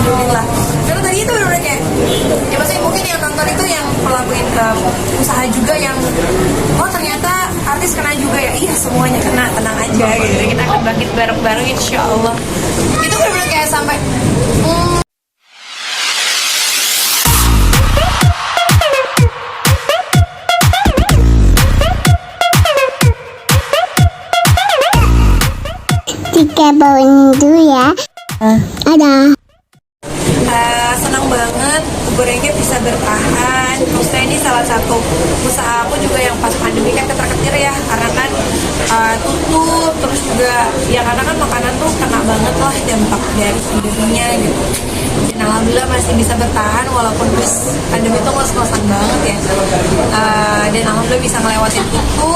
alhamdulillah. Karena tadi itu benar-benar kayak ya maksudnya mungkin yang nonton itu yang pelakuin usaha juga yang oh ternyata artis kena juga ya, iya semuanya kena, tenang aja gitu. Kita akan bangkit bareng-bareng insya Allah. Itu benar-benar kayak sampai Tiga bawang dulu ya. Ada. senang banget gorengnya bisa bertahan. Maksudnya ini salah satu usaha aku juga yang pas pandemi kan ketar-ketir ya, karena kan tutup, terus juga ya karena kan makanan tuh kena banget lah dampak dari pandeminya gitu. Dan alhamdulillah masih bisa bertahan walaupun pas pandemi itu ngos-ngosan banget ya. Dan alhamdulillah bisa ngelewatin itu.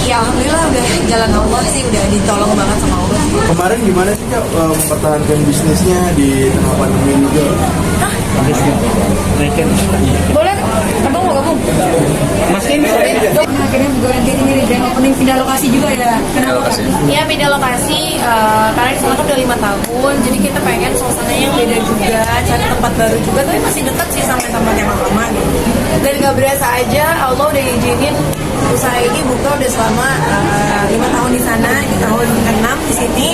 Ya alhamdulillah udah jalan Allah sih, udah ditolong banget sama Allah. Kemarin gimana sih Kak mempertahankan bisnisnya di tengah pandemi juga? Boleh, abang mau gabung? Masih Akhirnya goreng ini dan opening pindah lokasi juga ya. Kenapa? Iya pindah lokasi karena di sana kan udah 5 tahun, jadi kita pengen suasananya yang beda juga, cari tempat baru juga, tapi masih dekat sih sama tempat yang lama gitu. Dan nggak berasa aja Allah udah izinin usaha ini buka udah selama 5 tahun di sana, di tahun ke-6 di sini.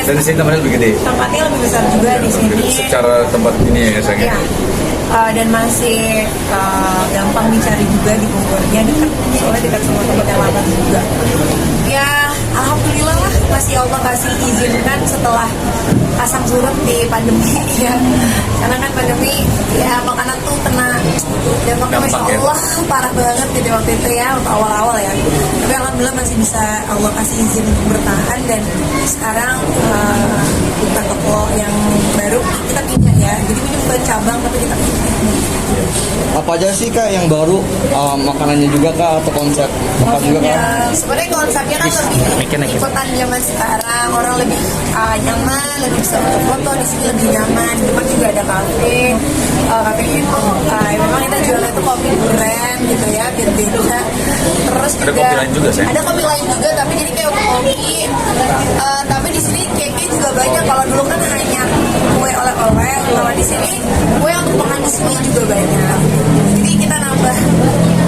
dan di sini tempatnya lebih gede. Tempatnya lebih besar juga di sini. Secara tempat ini ya sayang. Ya. Dan masih gampang dicari juga di Bogornya, dekat, soalnya dekat sama tempat yang lama juga. Ya alhamdulillah lah masih Allah kasih izinkan setelah pasang surut di pandemi ya, karena kan pandemi ya makanan tuh kena dampaknya masya Allah parah banget gitu waktu itu ya, untuk awal-awal ya. Tapi alhamdulillah masih bisa Allah kasih izin untuk bertahan, dan sekarang buka toko yang baru kita pindah ya, jadi ini bukan cabang tapi kita pindah. Apa aja sih Kak yang baru, makanannya juga Kak atau konsep apa juga Kak? Ya, sebenarnya konsepnya kan lebih ikutan zaman sekarang, orang lebih nyaman, lebih bisa foto di sini lebih nyaman. Memang juga ada kafe, kafenya itu memang kita jual itu kopi duren gitu ya, biar beda. Terus Ada kopi lain juga, sayang? Ada kopi lain juga, tapi jadi kayak kopi. Tapi di sini cake juga banyak. Kalau dulu kan hanya kue oleh-oleh, kalau di sini kue untuk makan di sini juga banyak. Jadi kita nambah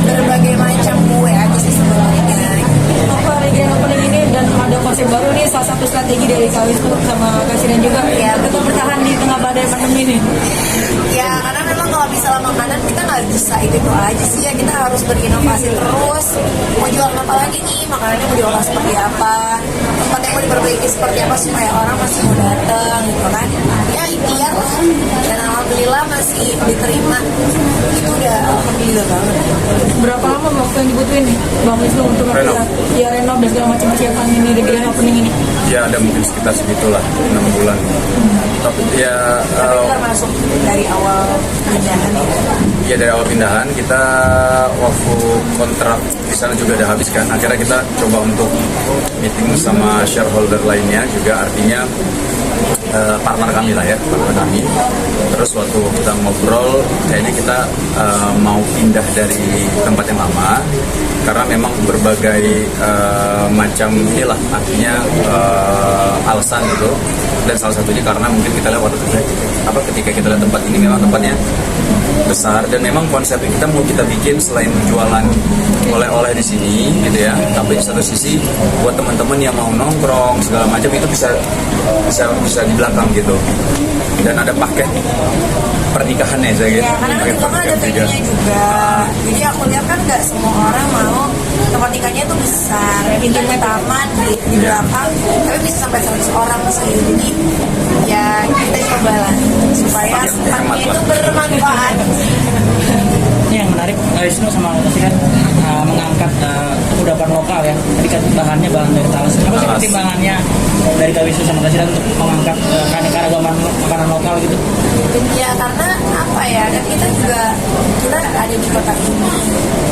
berbagai macam kue aja sih sebenarnya. Apa region opening ini dan ada konsep baru nih, salah satu strategi dari Kak Wisnu sama Kak Sinan juga ya tetap bertahan di tengah badai pandemi ini. Ya karena memang kalau misalnya makanan kita nggak bisa itu aja sih ya, kita harus berinovasi terus. Mau jual apa lagi nih, makanannya mau diolah seperti apa, tempatnya mau diperbaiki seperti apa supaya orang masih mau datang gitu kan. Ya ikhtiar lah, dan alhamdulillah masih diterima, itu udah alhamdulillah banget. Berapa lama waktu yang dibutuhin nih Bang Wisnu untuk ya renov dan segala macam persiapan ini di grand opening ini? Ya ada mungkin sekitar segitulah 6 bulan. Tapi ya Tapi termasuk dari awal pindahan ya dari awal pindahan kita waktu kontrak di sana juga udah habis kan. Akhirnya kita coba untuk meeting sama shareholder lainnya juga, artinya partner kami lah ya, partner kami. Terus waktu kita ngobrol, kayaknya kita mau pindah dari tempat yang lama karena memang berbagai macam inilah, artinya alasan gitu. Dan salah satunya karena mungkin kita lihat ketika kita lihat tempat ini memang tempatnya besar, dan memang konsep kita mau kita bikin selain jualan oleh-oleh di sini gitu ya, tapi di satu sisi buat teman-teman yang mau nongkrong segala macam itu bisa di belakang gitu. Dan ada paket pernikahannya saya gitu. ya, karena kan juga kan ada venue-nya juga. Jadi aku lihat kan nggak semua orang mau tempat nikahnya itu besar, pintunya taman di belakang, tapi bisa sampai 100 orang sih. Jadi ya kita coba lah supaya tempatnya itu bermanfaat. Ini yang menarik, Wisnu sama Kak Sinan mengangkat kudapan lokal ya. Tadi kan bahannya bahan dari talas. Apa sih pertimbangannya dari Kak Wisnu sama Kak Sinan untuk mengangkat keanekaragaman makanan lokal gitu? Ya karena apa ya, kan kita ada di kota ini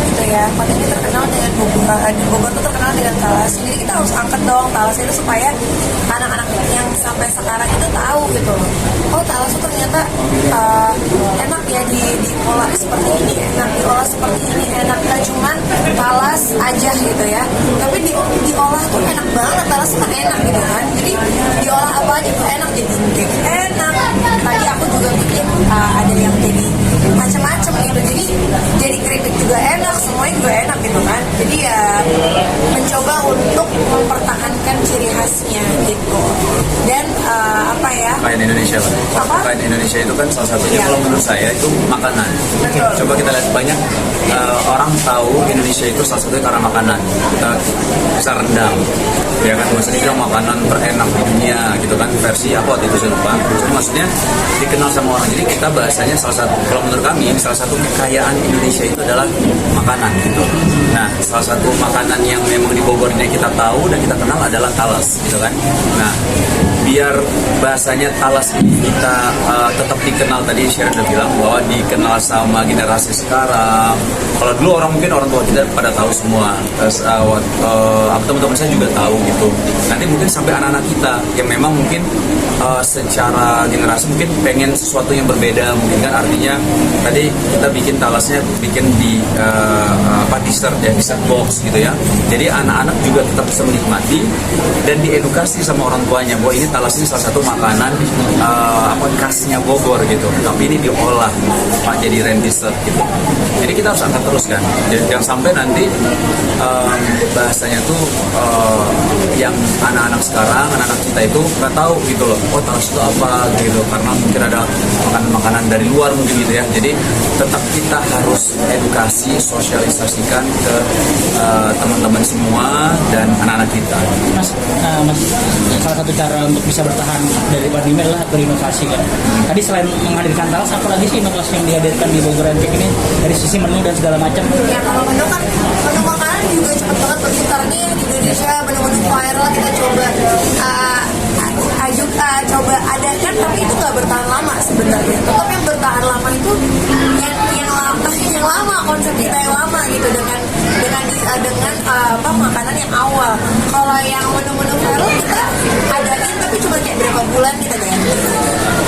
gitu ya, kota ini terkenal dengan Bogor tuh terkenal dengan talas, jadi kita harus angkat dong talas itu supaya anak-anak yang sampai sekarang itu tahu gitu, oh talas itu ternyata enak ya diolah seperti ini, enak diolah seperti ini, enak, gak cuman talas aja gitu ya, tapi diolah tuh enak banget, talas itu enak gitu kan, jadi diolah apa aja tuh enak, jadi cake enak, tadi Indonesia lah. Kekayaan Indonesia itu kan salah satunya kalau menurut saya itu makanan. Betul. Coba kita lihat banyak orang tahu Indonesia itu salah satunya karena makanan. Kita bisa rendang, ya kan maksudnya bilang makanan terenak di dunia gitu kan, versi apa waktu itu saya lupa. Cuma maksudnya dikenal sama orang. Jadi kita bahasanya salah satu, kalau menurut kami salah satu kekayaan Indonesia itu adalah makanan gitu. Nah, salah satu makanan yang memang di Bogor ini kita tahu dan kita kenal adalah talas gitu kan. Nah, biar bahasanya talas ini kita tetap dikenal, tadi Sharon udah bilang bahwa dikenal sama generasi sekarang. Kalau dulu mungkin orang tua kita pada tahu semua, teman-teman saya juga tahu gitu. Nanti mungkin sampai anak-anak kita yang memang mungkin secara generasi mungkin pengen sesuatu yang berbeda, mungkin kan artinya tadi kita bikin talasnya bikin di dessert ya, dessert box gitu ya. Jadi anak-anak juga tetap bisa menikmati dan diedukasi sama orang tuanya bahwa ini talas ini salah satu makanan khasnya Bogor gitu. Tapi ini diolah Pak jadi rent dessert gitu. Jadi kita harus angkat terus kan. Jangan sampai nanti bahasanya tuh yang anak-anak sekarang, anak-anak kita itu nggak tahu gitu loh. Oh talas itu apa gitu, karena mungkin ada makanan-makanan dari luar mungkin gitu ya. Jadi tetap kita harus edukasi, sosialisasikan ke teman-teman semua dan anak-anak kita. Mas, salah satu cara untuk bisa bertahan dari pandemi adalah berinovasi kan. Tadi selain menghadirkan talas, apa lagi sih inovasi yang dihadirkan di Bogor Antik ini dari sisi menu dan segala macam? Ya kalau menu kan menu makanan juga cepet banget berputarnya di Indonesia, menu-menu viral kita coba coba adakan, tapi itu nggak bertahan lama sebenarnya. Tetap yang bertahan lama itu yang lama, konsep kita yang lama gitu dengan makanan yang awal. Kalau yang menu-menu viral kita adain tapi cuma kayak berapa bulan kita ganti.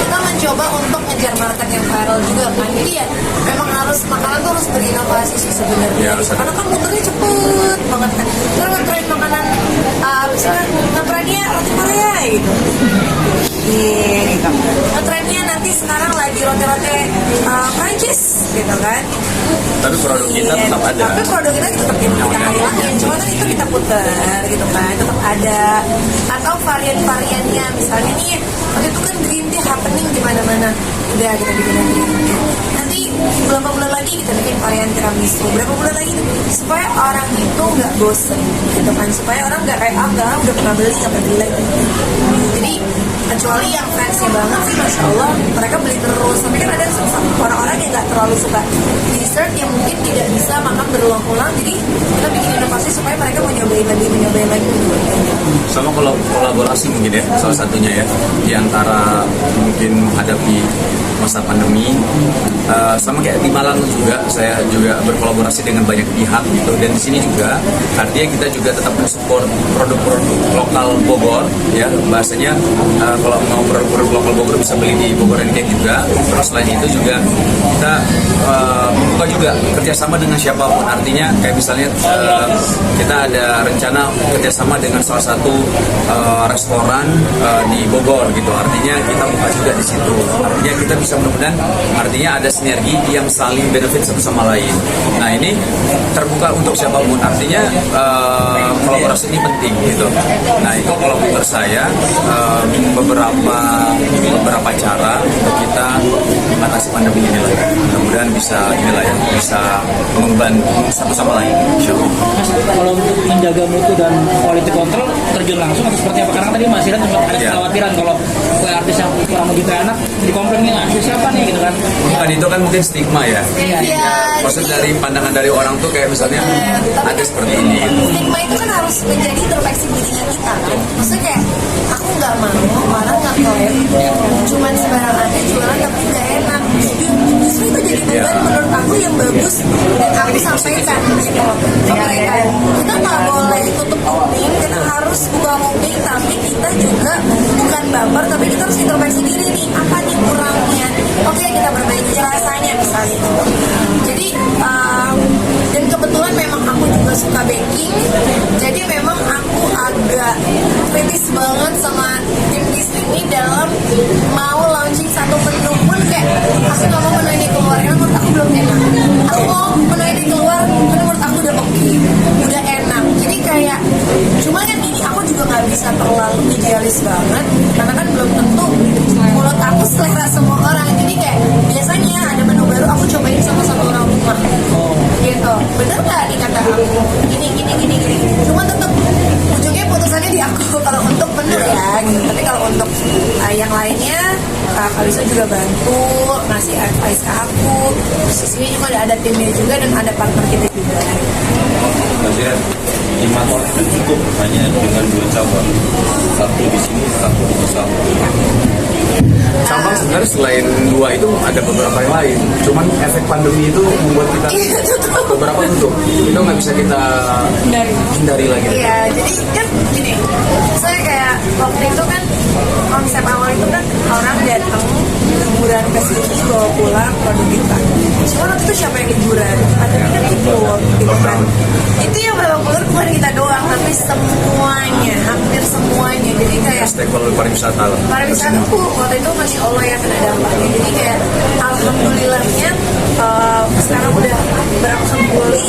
Kita mencoba untuk ngejar market yang viral juga kan. Jadi ya memang makanan tuh harus berinovasi sih sebenarnya. Ya, Karena kan muternya cepet banget kan. Kita nge-try makanan misalnya nge-trynya roti Korea gitu. Nge-trynya nanti sekarang lagi roti-roti Prancis gitu kan. Tapi produk kita tetap ada. Tapi produk kita tetap kita hilangin. Cuma kan itu kita putar gitu kan, tetap ada. Atau varian-variannya misalnya nih, waktu itu kan green tea happening di mana-mana. Udah kita bikin lagi. Nanti beberapa bulan lagi kita bikin varian tiramisu. Berapa bulan lagi supaya orang itu nggak bosen gitu kan, supaya orang nggak kayak udah pernah beli nggak beli lagi. Jadi kecuali yang fansnya banget sih, masya Allah mereka beli terus. Tapi kan ada orang-orang yang nggak terlalu suka dessert yang mungkin tidak bisa makan berulang-ulang. Jadi kita bikin inovasi supaya mereka mau nyobain lagi. Sama kolaborasi mungkin ya, salah satunya ya, di antara mungkin menghadapi masa pandemi. Sama kayak di Malang juga, saya juga berkolaborasi dengan banyak pihak gitu, dan di sini juga artinya kita juga tetap mensupport produk-produk lokal Bogor ya, bahasanya kalau mau produk-produk lokal Bogor bisa beli di Bogor Antik juga. Terus selain itu juga kita membuka juga kerjasama dengan siapapun, artinya kayak misalnya kita ada rencana kerjasama dengan salah satu restoran di Bogor gitu, artinya kita buka juga di situ, artinya kita bisa mudah-mudahan artinya ada sinergi yang saling benefit satu sama lain. Nah ini terbuka untuk siapapun, artinya kolaborasi ini penting gitu. Nah itu kalau menurut saya beberapa cara untuk kita mengatasi pandemi ini lah. Mudah-mudahan bisa membantu satu sama lain. Insyaallah. Mas, kalau untuk menjaga mutu dan quality control terjun langsung atau seperti apa? Karena tadi Mas Iran sempat ada kekhawatiran kalau artis yang kurang begitu enak dikomplain nih artis siapa nih gitu kan? Bukan, itu kan mungkin stigma ya. Iya. Maksud dari pandangan dari orang tuh kayak misalnya ada seperti ini gitu. Stigma itu kan harus menjadi introspeksi dirinya kita kan. Maksudnya kayak aku nggak mau orang ngaklaim cuman sembarang aja jualan tapi nggak enak. Justru itu jadi beban menurut aku yang bagus dan aku sampaikan gitu ke mereka. Kita nggak boleh tutup kuping, kita harus buka kuping, tapi kita juga bukan baper, tapi kita harus introspeksi diri nih, apa nih kurangnya. Oke, kita perbaiki rasanya misalnya. Jadi dan kebetulan memang aku juga suka baking, jadi memang aku agak kritis banget sama tim bisnis ini dalam mau launching satu Wisnu juga bantu ngasih advice ke aku. Terus di sini juga ada timnya juga dan ada partner kita juga. Maksudnya 5 ton itu cukup hanya dengan 2 cabang, satu di sini, satu di Cisau. Cabang sebenarnya selain 2 itu ada beberapa yang lain. Cuman efek pandemi itu membuat kita beberapa tutup. Itu nggak bisa kita hindari lagi. Iya, jadi kan gini, saya kayak waktu itu kan konsep awal itu kan orang datang liburan ke sini terus bawa pulang produk kita. Cuma waktu itu siapa yang liburan? Pandemi kan libur gitu kan. Itu yang bawa pulang bukan kita doang, tapi semuanya, hampir semuanya. Jadi kayak Stakeholder pariwisata. pariwisata tuh waktu itu masih Allah yang kena dampaknya. Jadi kayak alhamdulillahnya sekarang udah berangsur pulih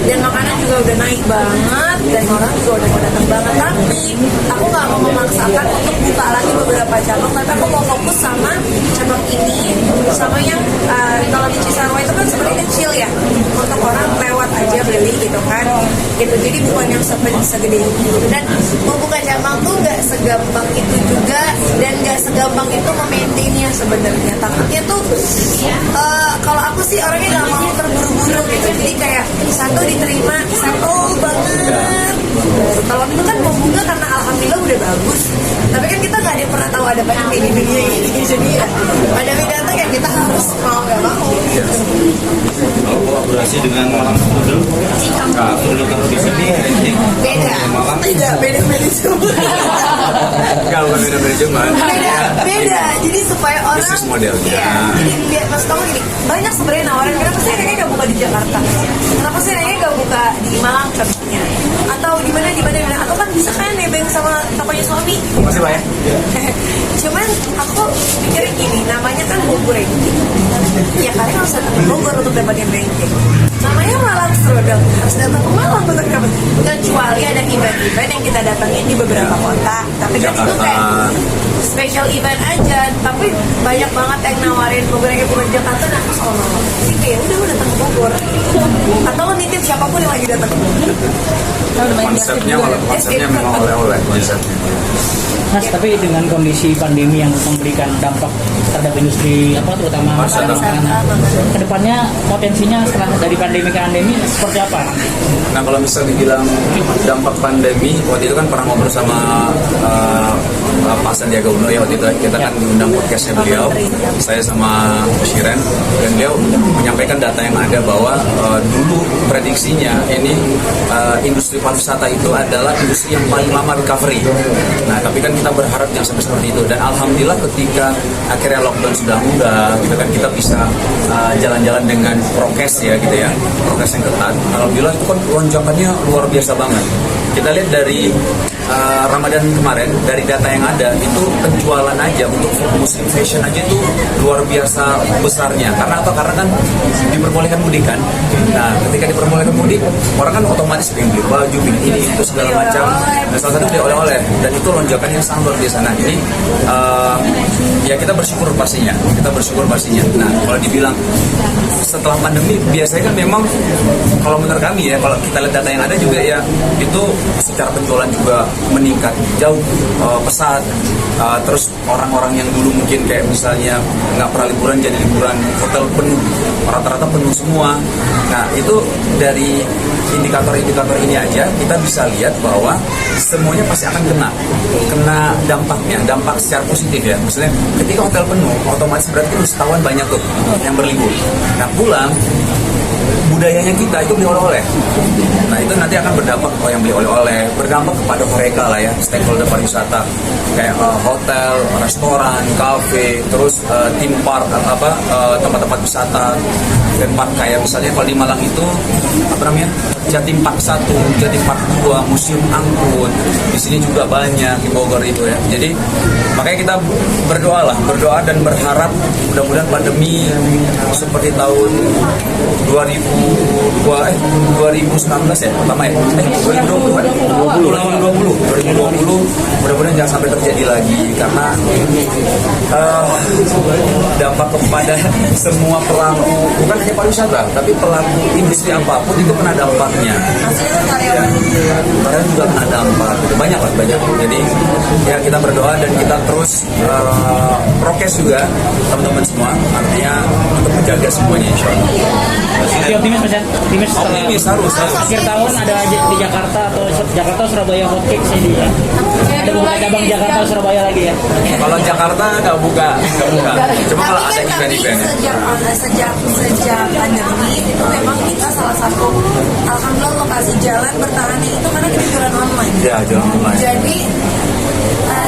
dan makanan juga udah naik banget dan orang juga udah mau datang banget. Tapi aku nggak mau memaksakan untuk buka lagi beberapa cabang, tapi aku mau fokus sama cabang ini sama yang kalau di Cisarua itu kan sebenarnya kecil ya untuk orang lewat aja beli gitu kan gitu. Jadi bukan yang segede itu dan mau buka cabang tuh nggak segampang itu juga dan nggak segampang itu memaintainnya sebenarnya. Takutnya tuh kalau aku sih orangnya nggak mau terburu-buru gitu. Jadi kayak satu diterima satu banget. Kalau itu kan mau buka karena alhamdulillah udah bagus. Tapi kan kita nggak ada pernah tahu ada pandemi di dunia ini. Jadi ya pandemi datang ya kita harus mau nggak mau. Kalau kolaborasi dengan Malang Strudel, Strudel kalau di sini ranking Beda, Malang tidak beda-beda semua. Kalau beda-beda cuman. Beda. Jadi supaya orang Bisnis modelnya. Iya. Jadi biar mas tahu gini, banyak sebenarnya nawarin kenapa sih kayaknya nggak buka di Jakarta? Kenapa sih kayaknya nggak buka di Malang contohnya? Atau di mana? Atau kan bisa kan nebeng sama tokonya suami? Masih Pak ya? Cuman aku pikirin gini, namanya kan Bogor ranking. Ya kalian harus datang ke Bogor untuk dapetin ranking. Namanya Malang Strudel, harus datang ke Malang untuk dapat. Kecuali ada event-event yang kita datangin di beberapa kota. Tapi kan itu kayak special event aja. Tapi banyak banget yang nawarin Bogor ranking bukan Jakarta. Nah aku selalu nolak. Jadi kayak udah datang ke Bogor. Atau nitip siapapun yang lagi datang. Konsepnya memang oleh-oleh konsepnya. Mas, tapi dengan kondisi pandemi yang memberikan dampak terhadap industri terutama makanan, kedepannya potensinya setelah dari pandemi ke endemi seperti apa? Nah kalau misal dibilang dampak pandemi, waktu itu kan pernah ngobrol sama Pak Sandiaga Uno ya, waktu itu kita kan diundang podcastnya beliau, saya sama Shiren, dan beliau menyampaikan data yang ada bahwa dulu prediksinya ini industri pariwisata itu adalah industri yang paling lama recovery. Nah tapi kan kita berharap jangan sampai seperti itu, dan alhamdulillah ketika akhirnya lockdown sudah mudah gitu kan, kita bisa jalan-jalan dengan prokes ya gitu ya, prokes yang ketat. Alhamdulillah itu kan lonjakannya luar biasa banget. Kita lihat dari Ramadan kemarin, dari data yang ada itu penjualan aja untuk musim fashion aja itu luar biasa besarnya. Karena apa? Karena kan diperbolehkan mudik kan. Nah ketika diperbolehkan mudik, orang kan otomatis pengen beli baju, ini itu segala macam. Dan salah satu beli oleh-oleh, dan itu lonjakannya sangat luar biasa. Nah ini ya kita bersyukur pastinya. Nah kalau dibilang setelah pandemi, biasanya kan memang kalau menurut kami ya, kalau kita lihat data yang ada juga ya, itu secara penjualan juga meningkat jauh pesat. Terus orang-orang yang dulu mungkin kayak misalnya nggak pernah liburan jadi liburan, hotel penuh, rata-rata penuh semua. Nah itu dari indikator-indikator ini aja kita bisa lihat bahwa semuanya pasti akan kena dampaknya, dampak secara positif ya. Misalnya ketika hotel penuh, otomatis berarti wisatawan banyak tuh yang berlibur. Nah pulang, budayanya kita itu beli oleh-oleh. Nah itu nanti akan berdampak yang beli oleh-oleh, berdampak kepada mereka lah ya, stakeholder pariwisata kayak hotel, restoran, kafe, terus theme park, tempat-tempat wisata dan park kayak misalnya kalau di Malang itu Jatim Park 1, Jatim Park 2, Museum Angkut. Di sini juga banyak di Bogor itu ya. Jadi makanya kita berdoa dan berharap mudah-mudahan pandemi seperti tahun 2019 ya, pertama ya. 2020 mudah-mudahan jangan sampai terjadi lagi, karena dampak kepada semua pelaku, bukan hanya pariwisata tapi pelaku industri apapun itu kena dampak karyawannya. Maksudnya tuh karyawan. Karyawan juga kena dampak, gitu. Banyak. Jadi ya kita berdoa dan kita terus prokes juga teman-teman semua. Artinya untuk menjaga semuanya insya Allah. Masih optimis Mas ya? Optimis harus. Akhir tahun ada di Jakarta atau Surabaya Hotcake sih dia. Ada buka cabang Jakarta Surabaya lagi ya. Kalau Jakarta nggak buka. Cuma kalau ada event-event. Sejak pandemi itu memang kita salah satu alhamdulillah lokasi jalan bertahannya itu karena kita jualan online. Ya, jualan online. Jadi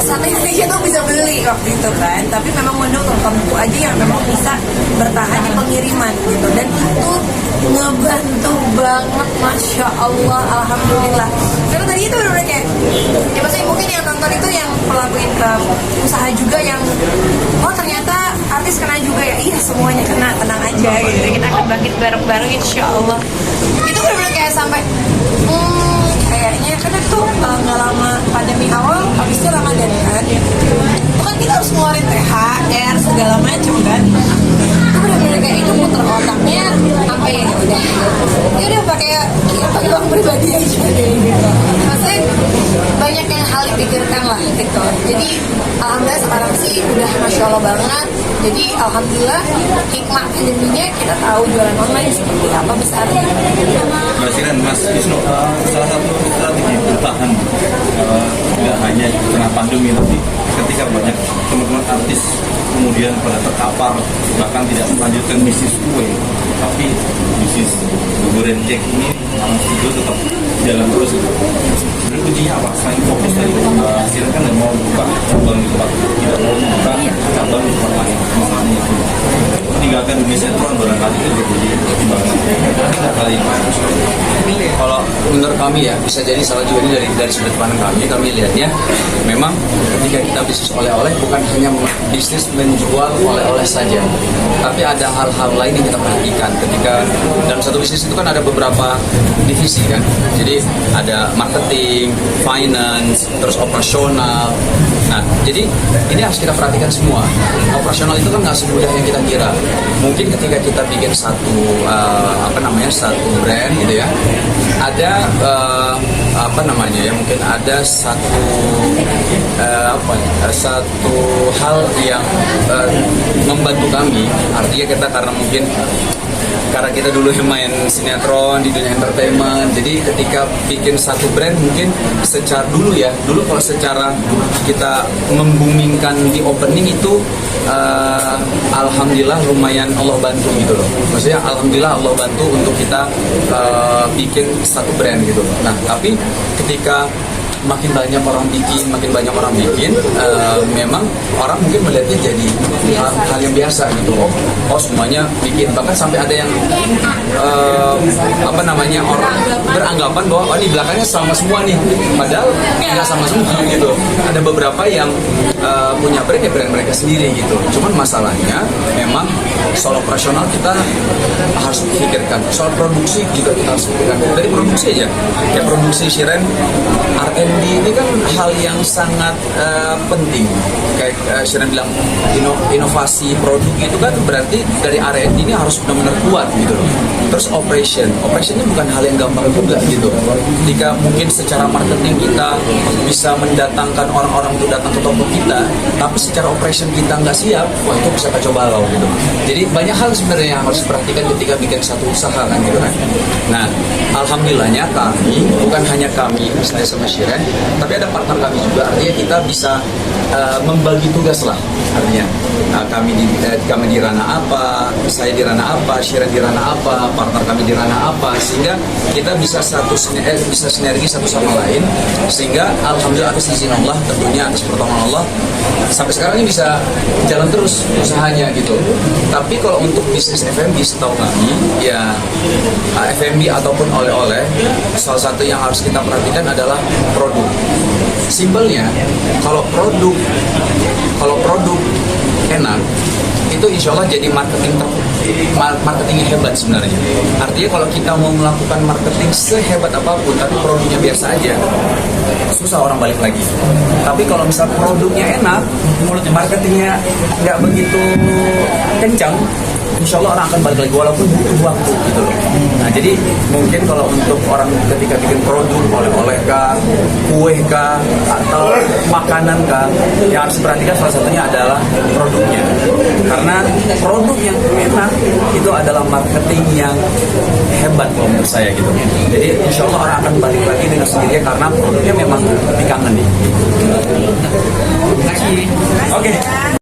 sampai Indonesia tuh bisa beli waktu itu kan, tapi memang menurut kamu aja yang memang bisa bertahan di pengiriman gitu, dan itu ngebantu banget, masya Allah, alhamdulillah. Karena tadi itu benar kayak, ya maksudnya mungkin yang nonton itu yang pelakuin usaha juga yang, oh ternyata artis kena juga ya, iya semuanya kena, tenang aja gitu. Kita akan bangkit bareng-bareng insya Allah. Itu benar-benar kayak sampai kayaknya karena tuh nggak lama pandemi awal, habis itu Ramadan kan, itu kan kita harus ngeluarin THR segala macam kan. Itu benar-benar kayak itu muter otaknya sampai ya udah pakai uang pribadi aja deh gitu. Maksudnya banyak yang hal dipikirkan lah gitu. Jadi alhamdulillah sekarang sih udah masya Allah banget. Jadi alhamdulillah hikmah pandeminya kita tahu jualan online seperti apa besarnya. Mas Siren, Mas Wisnu, salah satu strategi bertahan tidak hanya di tengah pandemi tapi ketika banyak teman-teman artis kemudian pada terkapar bahkan tidak melanjutkan bisnis kue, tapi bisnis goreng cake ini itu tetap jalan terus. Sebenarnya kuncinya apa? Selain fokus tadi, Siren kan mau buka cabang di tempat, tidak mau buka cabang di tempat lain, misalnya itu meninggalkan dunia sinetron barangkali itu jadi pertimbangan. Kali ini Kalau menurut kami ya, bisa jadi salah juga ini dari sudut pandang kami lihatnya memang ketika kita bisnis oleh-oleh bukan hanya bisnis menjual oleh-oleh saja, tapi ada hal-hal lain yang kita perhatikan ketika dalam satu bisnis itu kan ada beberapa divisi kan, jadi ada marketing, finance, terus operasional. Nah, jadi ini harus kita perhatikan semua. Operasional itu kan nggak semudah yang kita kira. Mungkin ketika kita bikin satu satu brand gitu ya, ada mungkin ada satu hal yang membantu kami. Artinya kita karena kita dulu main sinetron di dunia entertainment, jadi ketika bikin satu brand mungkin dulu kalau secara kita membumingkan di opening itu alhamdulillah lumayan Allah bantu gitu loh. Maksudnya alhamdulillah Allah bantu untuk kita bikin satu brand gitu. Nah, tapi ketika makin banyak orang bikin, memang orang mungkin melihatnya jadi hal yang biasa gitu. Oh semuanya bikin, bahkan sampai ada yang orang beranggapan bahwa oh ini belakangnya sama semua nih, padahal nggak sama semua gitu. Ada beberapa yang punya brand mereka sendiri gitu. Cuman masalahnya memang soal operasional kita harus pikirkan, soal produksi juga kita harus pikirkan. Dari produksi aja, kayak produksi Siren R&D ini kan hal yang sangat penting. Kayak Siren bilang inovasi produk itu kan berarti dari R&D ini harus benar-benar kuat gitu loh. Terus operation ini bukan hal yang gampang juga gitu. Ketika mungkin secara marketing kita bisa mendatangkan orang-orang untuk datang ke toko kita, tapi secara operation kita nggak siap, wah itu bisa kacau balau gitu. Jadi banyak hal sebenarnya yang harus diperhatikan ketika bikin satu usaha kan gitu kan. Nah, alhamdulillahnya bukan hanya kami misalnya sama Siren, tapi ada partner kami juga. Artinya kita bisa membagi tugas lah. Artinya kami di ranah apa, saya di ranah apa, Siren di ranah apa, partner kami di ranah apa, sehingga kita bisa bisa sinergi satu sama lain, sehingga alhamdulillah atas izin Allah, tentunya atas pertolongan Allah, sampai sekarang ini bisa jalan terus usahanya gitu. Tapi kalau untuk bisnis F&B setahu kami ya F&B ataupun oleh-oleh, salah satu yang harus kita perhatikan adalah produk. Simpelnya, kalau produk enak, itu insya Allah jadi marketingnya hebat sebenarnya. Artinya kalau kita mau melakukan marketing sehebat apapun, tapi produknya biasa aja, susah orang balik lagi. Tapi kalau misal produknya enak, marketingnya nggak begitu kencang, insya Allah orang akan balik lagi walaupun butuh waktu gitu loh. Nah jadi mungkin kalau untuk orang ketika bikin produk, oleh-oleh kah, kue kah, atau makanan kah, yang harus diperhatikan salah satunya adalah produknya. Karena produk yang enak itu adalah marketing yang hebat kalau menurut saya gitu. Jadi insya Allah orang akan balik lagi dengan sendirinya karena produknya memang dikangeni. Terima kasih. Oke.